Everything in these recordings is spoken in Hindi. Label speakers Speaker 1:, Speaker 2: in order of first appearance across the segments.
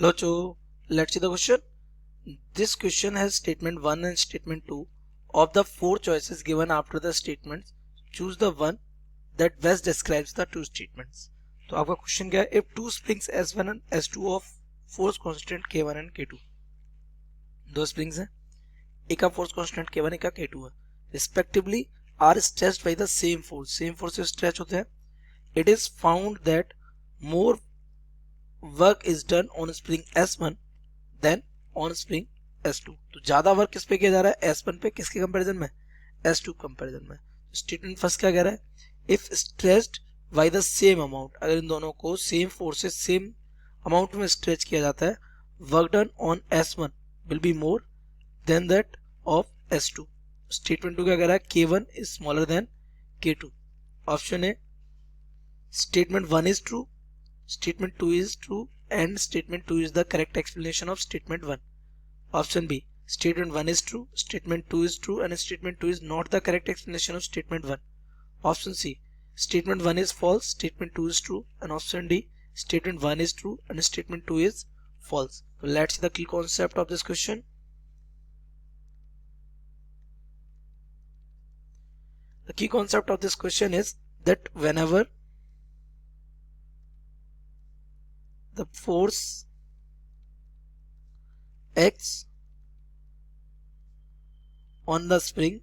Speaker 1: Hello, Joe. Let's see the question. This question has statement 1 and statement 2. Of the 4 choices given after the statements, choose the one that best describes the two statements. तो आपका क्वेश्चन क्या है? If two springs S1 and S2 of force constant K1 and K2, दो springs हैं, एक का force constant K1 एक का K2 है, respectively are stretched by the same force. Same force से stretch होते हैं. It is found that more work is done on spring S1 then on spring S2. तो ज्यादा वर्क किस पे किया जा रहा है? S1 पे. किसके कंपैरिजन में? S2 कंपैरिजन में. स्टेटमेंट फर्स्ट क्या कह रहा है? If stretched by the same amount, अगर इन दोनों को सेम फोर्सेस सेम अमाउंट में स्ट्रेच किया जाता है, work done on S1 will be more than that of S2. Statement 2 क्या कह रहा है? K1 is smaller then K2. Option A statement 1 is true, statement 2 is true, and statement 2 is the correct explanation of statement 1. Option B, statement 1 is true, statement 2 is true, and statement 2 is not the correct explanation of statement 1. Option C, statement 1 is false, statement 2 is true, and option D, statement 1 is true and statement 2 is false. So let's see the key concept of this question. The key concept of this question is that whenever the force acts on the spring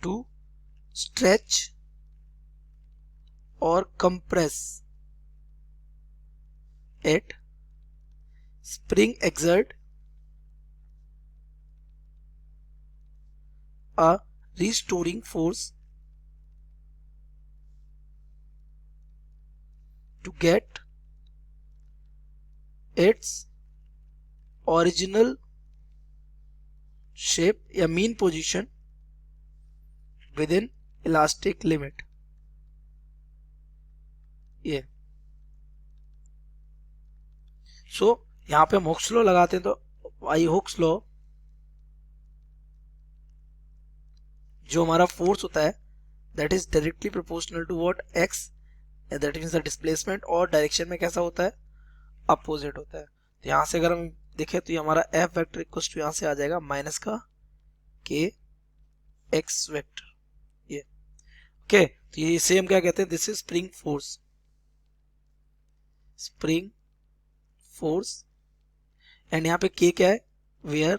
Speaker 1: to stretch or compress it, spring exert a restoring force to get its original shape या mean position within elastic limit. ये सो यहाँ पे हम हुक्स लॉ लगाते हैं, तो आई हुक्स लॉ जो हमारा फोर्स होता है that is directly proportional to what X, that means the displacement, और डायरेक्शन में कैसा होता है? अपोजिट होता है. तो यहाँ से अगर हम देखें तो ये हमारा एफ वेक्टर इक्वल्स टू यहाँ से आ जाएगा माइनस का के एक्स वेक्टर. ये ओके. तो ये सेम क्या कहते हैं? This is spring force. Spring force and यहाँ पे के क्या है? वेयर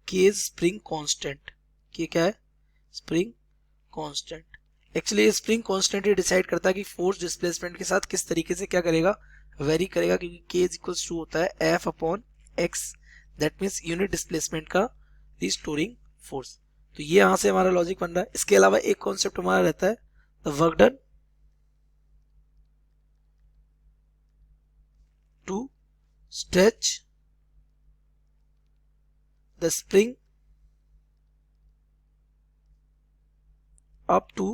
Speaker 1: के इज स्प्रिंग कांस्टेंट. के क्या है? Spring constant. Actually spring constant ही डिसाइड करता है कि फोर्स डिस्प्लेसमेंट के साथ किस तरीके से क्या करेगा? वेरी करेगा, क्योंकि के इज इक्वल्स टू होता है F upon x, that means unit displacement का रिस्टोरिंग फोर्स. तो ये यहां से हमारा लॉजिक बन रहा है. इसके अलावा एक कॉन्सेप्ट हमारा रहता है the work done to stretch the spring up to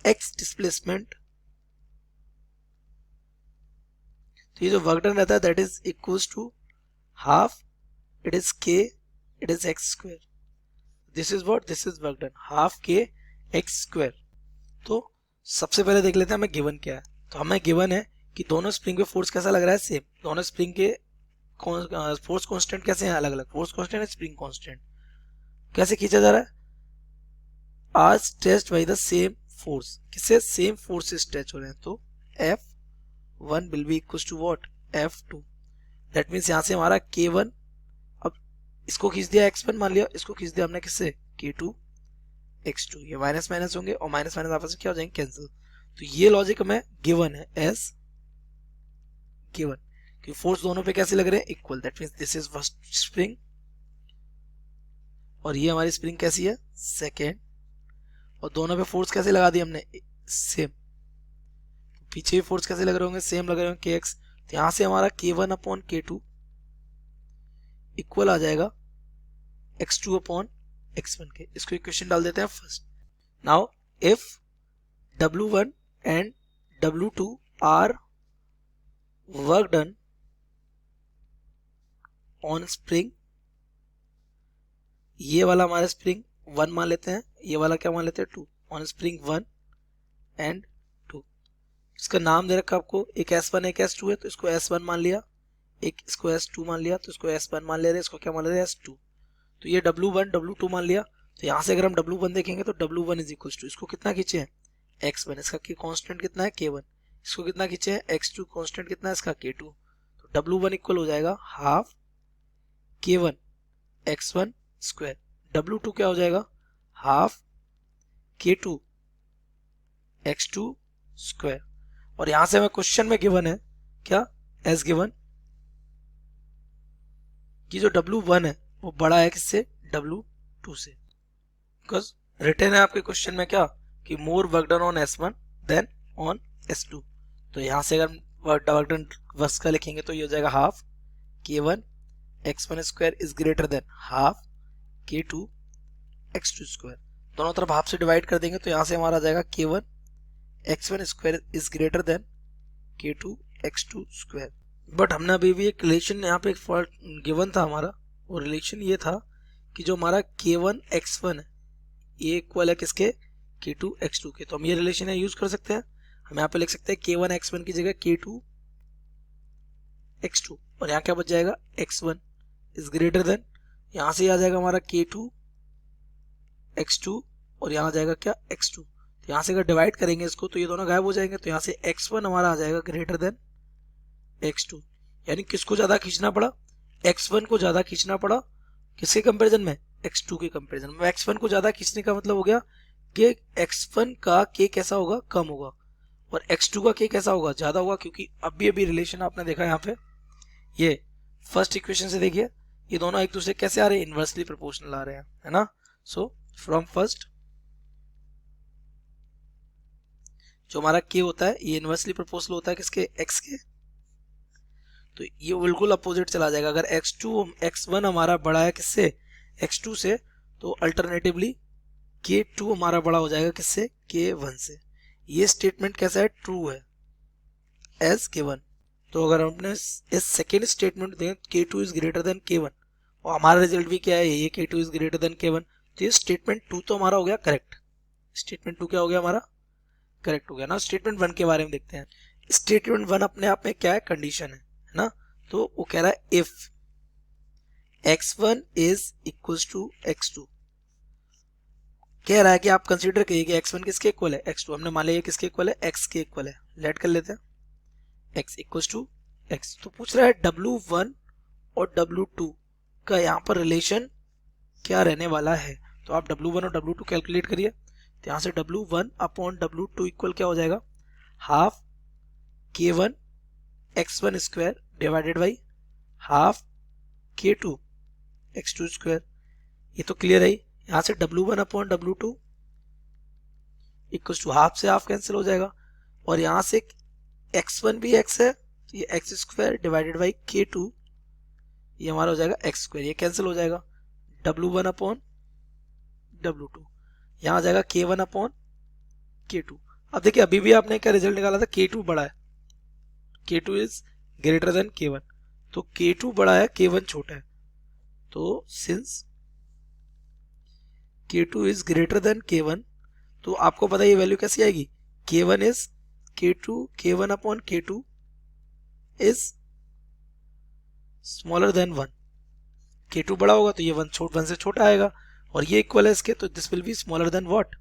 Speaker 1: x displacement. तो ये जो वर्क डन रहता है that is equals to half it is K it is X square. This is what? This is work done half K X square. तो सबसे पहले देख लेते हैं हमें गिवन क्या है. तो हमें गिवन है कि दोनों स्प्रिंग पे फोर्स कैसा लग रहा है? सेम. दोनों स्प्रिंग के फोर्स कांस्टेंट कैसे हैं? अलग अलग. फोर्स कांस्टेंट है, स्प्रिंग कांस्टेंट. कैसे खींचा जा रहा है? Are stretched by the same force. किससे? सेम फोर्स से स्ट्रेच हो रहे हैं. तो F1 will be equal to what? F2. That means यहां से हमारा K1, अब इसको खींच दिया X1 मान लिया, इसको खींच दिया हमने किससे? K2 X2. ये माइनस माइनस होंगे और माइनस माइनस आपस में क्या हो जाएंगे? कैंसिल. तो ये लॉजिक हमें गिवन है एज गिवन कि फोर्स दोनों पे कैसे लग रहे हैं? Equal. That means this is first spring और ये हमारी स्प्रिंग कैसी है? सेकेंड. और दोनों पे फोर्स कैसे लगा दी हमने? सेम. पीछे भी फोर्स कैसे लग रहे होंगे? सेम लग रहे होंगे के एक्स. तो यहां से हमारा K1 अपॉन K2 इक्वल आ जाएगा X2 अपॉन X1 के. इसको इक्वेशन डाल देते हैं first. Now if W1 and W2 are work done on spring, ये वाला हमारा स्प्रिंग 1 मान लेते हैं, ये वाला क्या मान लेते हैं? 2 ऑन स्प्रिंग 1 एंड 2। इसका नाम दे रखा आपको, एक S1 एक S2 है तो इसको S1 मान लिया, एक इसको S2 मान लिया तो इसको S1 मान ले रहे हैं, इसको क्या मान ले रहे हैं S2। तो ये W1 W2 मान लिया। तो यहाँ से अगर हम W1 देखेंगे तो W1 इज इक्वल टू, इसको कितना खींचे हैं X1, इसका कांस्टेंट कितना है K1, इसको कितना खींचे हैं X2, कांस्टेंट कितना है इसका K2। तो W1 इक्वल हो जाएगा half K1 X1 square, W2 क्या हो जाएगा हाफ K2 X2 स्क्वायर। और यहां से हमें क्वेश्चन में गिवन है क्या, एज गिवन कि जो W1 है वो बड़ा है किससे, W2 से। बिकॉज रिटर्न है आपके क्वेश्चन में क्या कि more work done on S1 then on S2। तो यहां से अगर वर्क डन वर्क का लिखेंगे तो ये हो जाएगा half K1 X1 square is greater than half K2 X2 square. दोनों तरफ हाफ से डिवाइड कर देंगे तो यहां से हमारा आ जाएगा K1 X1 square is greater than K2 X2 square. But हमने अभी भी एक रिलेशन यहाँ पे एक गिवन था हमारा, वो रिलेशन ये था कि जो हमारा K1 X1 है ये इक्वल है किसके, K2 X2 के। तो हम ये रिलेशन है यूज कर सकते हैं, हम यहाँ पे लिख सकते हैं K1 X1 की जगह K2 X2, और यहाँ क्या बच जाएगा X1 इज ग्रेटर देन, यहाँ से आ जाएगा हमारा K2 X2 और यहाँ आ जाएगा क्या X2। तो यहाँ से अगर डिवाइड करेंगे इसको तो ये दोनों गायब हो जाएंगे, तो यहाँ से X1 हमारा आ जाएगा ग्रेटर देन X2। यानी किसको ज्यादा खींचना पड़ा, X1 को ज्यादा खींचना पड़ा, किसके कंपैरिजन में, X2 के कंपैरिजन में। X1 को ज्यादा खींचने का मतलब हो गया कि X1 का K कैसा होगा, कम होगा, और X2 का K कैसा होगा, ज्यादा होगा, क्योंकि अभी रिलेशन आपने देखा यहाँ पे, ये फर्स्ट इक्वेशन से देखिए ये दोनों एक दूसरे कैसे आ रहे हैं, इनवर्सली प्रोपोर्शनल आ रहे हैं, है ना। सो फ्रॉम फर्स्ट जो हमारा K होता है ये इनवर्सली प्रोपोर्शनल होता है किसके, X के। तो ये बिल्कुल अपोजिट चला जाएगा, अगर X1 हमारा बड़ा है किससे, X2 से, तो अल्टरनेटिवली K2 हमारा बड़ा हो जाएगा किससे, K1 से। ये स्टेटमेंट कैसा है, ट्रू है एज K1। तो अगर हमने इस सेकेंड स्टेटमेंट दें K2 is greater than K1 और हमारा रिजल्ट भी क्या है, ये K2 is greater than K1, तो ये स्टेटमेंट 2 तो हमारा हो गया करेक्ट। स्टेटमेंट 2 क्या हो गया हमारा, करेक्ट हो गया ना। स्टेटमेंट 1 के बारे में देखते हैं। स्टेटमेंट 1 अपने आप में क्या है, कंडीशन है ना। तो वो कह रहा है if X1 is equals to X2, कह रहा है कि आप कंसीडर करिए कि X1 किसके इक्वल है, X2। हमने मान लिया किसके इक्वल है, X के इक्वल है, लेट कर लेते हैं X इक्वल्स टू X। तो पूछ रहा है W1 और W2 का यहाँ पर रिलेशन क्या रहने वाला है। तो आप W1 और W2 कैलकुलेट करिए, तो यहाँ से W1 अपॉन W2 इक्वल क्या हो जाएगा, half K1 X1 square divided by half K2 X2 square. ये तो क्लियर है। यहाँ से W1 upon W2 equal to half से हाफ कैंसिल हो जाएगा, और यहाँ से X1 भी X है तो ये X square divided by K2 ये हमारा हो जाएगा X स्क्वायर, ये कैंसिल हो जाएगा। W1 अपॉन W2 यहाँ आ जाएगा K1 अपॉन K2। अब देखिए अभी भी आपने क्या रिजल्ट निकाला था, K2 बड़ा है, K2 is greater than K1, तो K2 बड़ा है K1 छोटा है। तो since K2 is greater than K1 तो आपको पता है ये वैल्यू कैसी आएगी, K1 is K1 upon K2 is smaller than 1। K2 बड़ा होगा तो ये 1 से छोटा आएगा, और ये इक्वल है इसके, तो this will be smaller than what,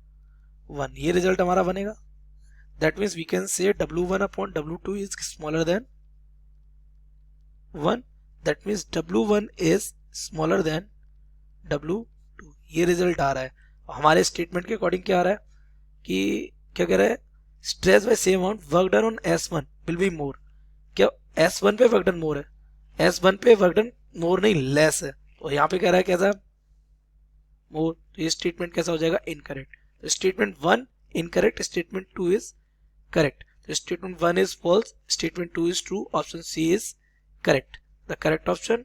Speaker 1: 1। ये रिजल्ट हमारा बनेगा। That means we can say W1 upon W2 is smaller than 1। That means W1 is smaller than W2। ये रिजल्ट आ रहा है। हमारे स्टेटमेंट के अकॉर्डिंग क्या आ रहा है कि क्या कह रहा है, stress by same amount work done on S1 will be more. क्या S1 पे वर्क डन मोर है, S1 पे वर्क डन मोर नहीं लेस है, तो यहाँ पे कह रहा है कैसा मोर, तो ये स्टेटमेंट कैसा हो जाएगा, इनकरेक्ट। तो statement 1 incorrect, statement 2 is correct. तो statement 1 is false, statement 2 is true, option C is correct. The correct option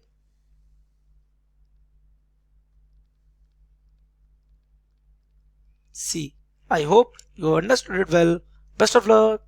Speaker 1: C. I hope you understood it well. Best of luck.